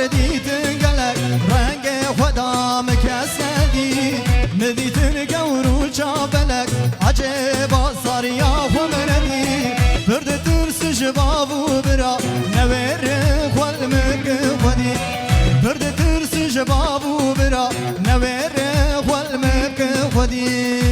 مدیتن گلک رنگ خدا مکسدی مدیتن گورو چابلک عجبا ساریا خمرنی برد ترس جبابو برا نویر خول مک خودی برد ترس جبابو برا نویر خول مک خودی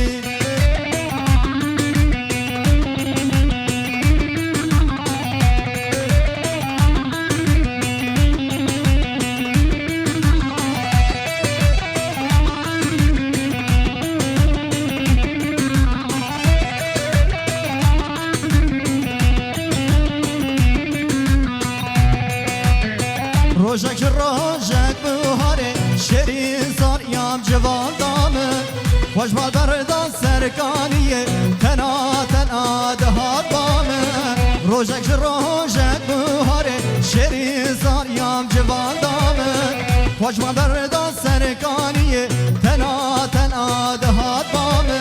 روزک روزک بهاره شیرین زاریم جوان دامه خوش بال بردان سرکانیه تنا تنا دهات بامه روزک روزک بهاره شیرین زاریم جوان دامه خوش بال بردان سرکانیه تنا تنا دهات بامه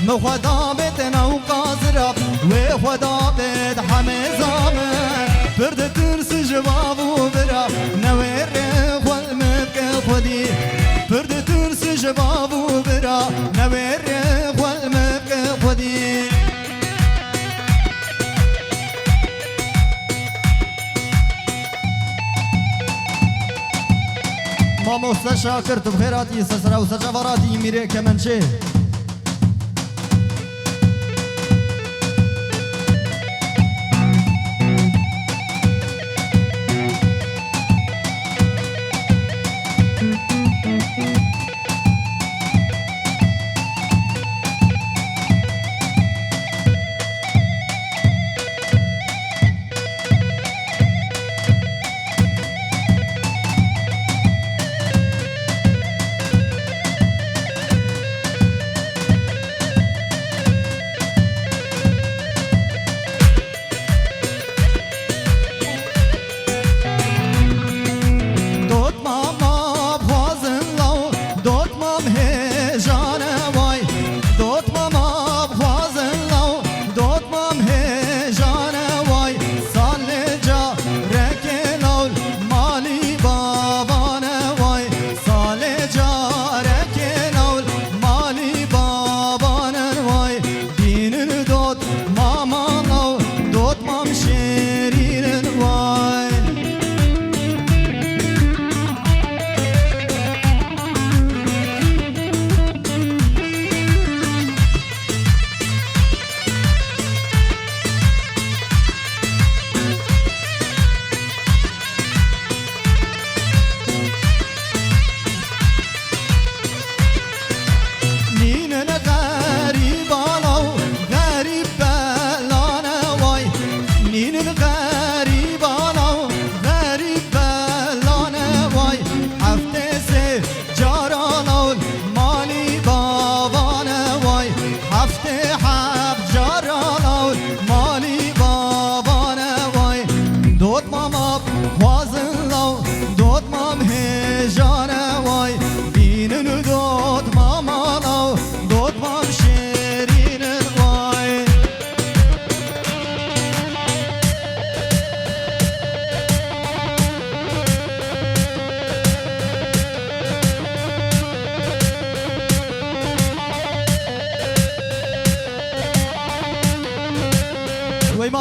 مو خدا بتنا و قازرب و خدا بد همه زامه برد ترس جوابو برا نویر خول مبک خودی برد ترس جوابو برا نویر خول مبک خودی ما مستشا کرد بخیراتی سسرا و سجاوراتی میره کمنچه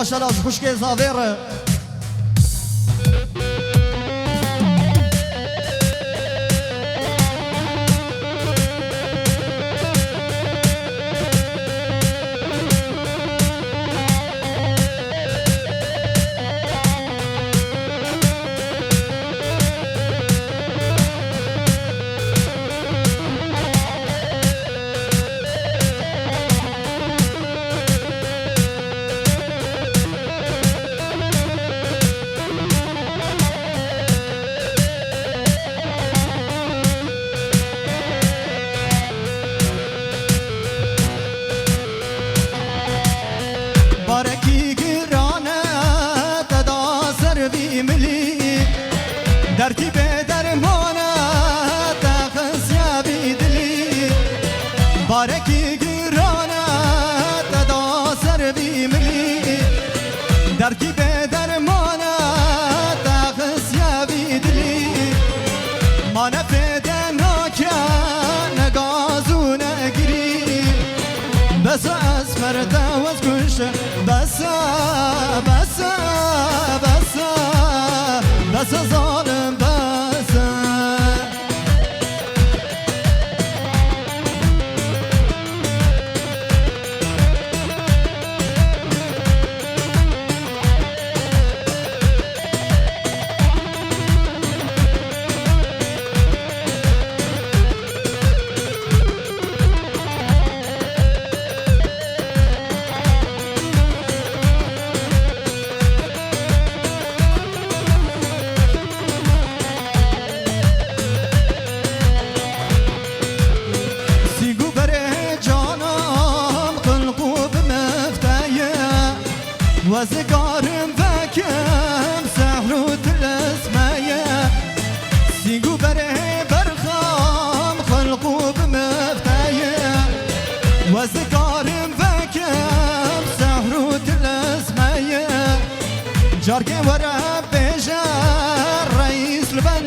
ما شاء الله خوشگل زاویره ترتیب درمانه تخص یا بیدلی بارکی گرانه تدا سر بیملی ترتیب درمانه تخص یا بیدلی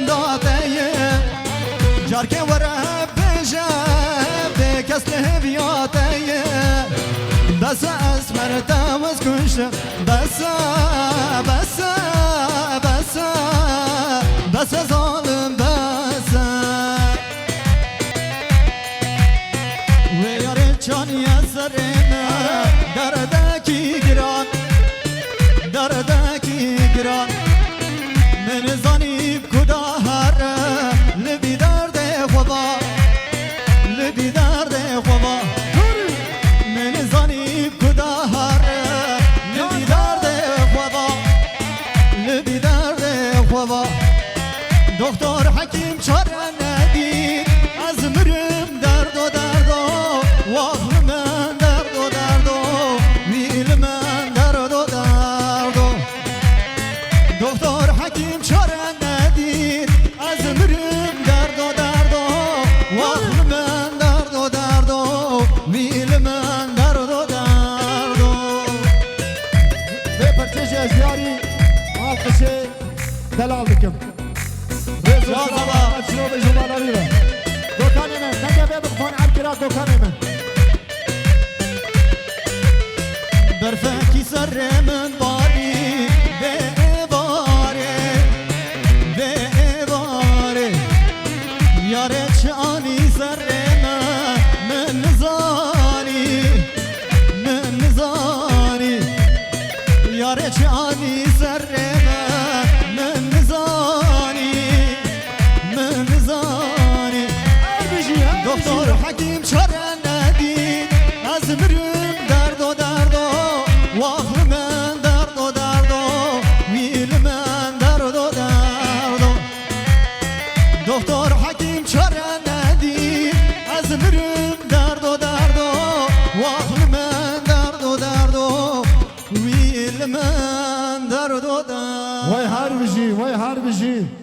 داته جار که وره بجه به کس لحبیاته دست اسمر تمز کشت بس ظالم بس و یار چانی سرنا دردکی گران من زانی کدا هر لبی درد خوبا من زانی کدا هر لبی درد خوبا دکتر حکیم چاره ندید از مرم درد و واقع من درد و ویل من درد و دکتر حکیم چاره ندید از مرم درد و واقع من درد و ویل من درد و به پرچش از یاری آفشه دلال بکم یا بابا شنو به جمال علیه دکان من نگه بخوان عبدالله دکان من برفکی سر من باری به باره یاره چانی سر من نزانی یاره چانی سر من نزانی دکتر حکیم چاره ندید از مرم درد و واقع من درد و ویل من درد و دکتر حکیم چاره ندید از مرم درد و واقع من درد و ویل من درد و وای هر بجی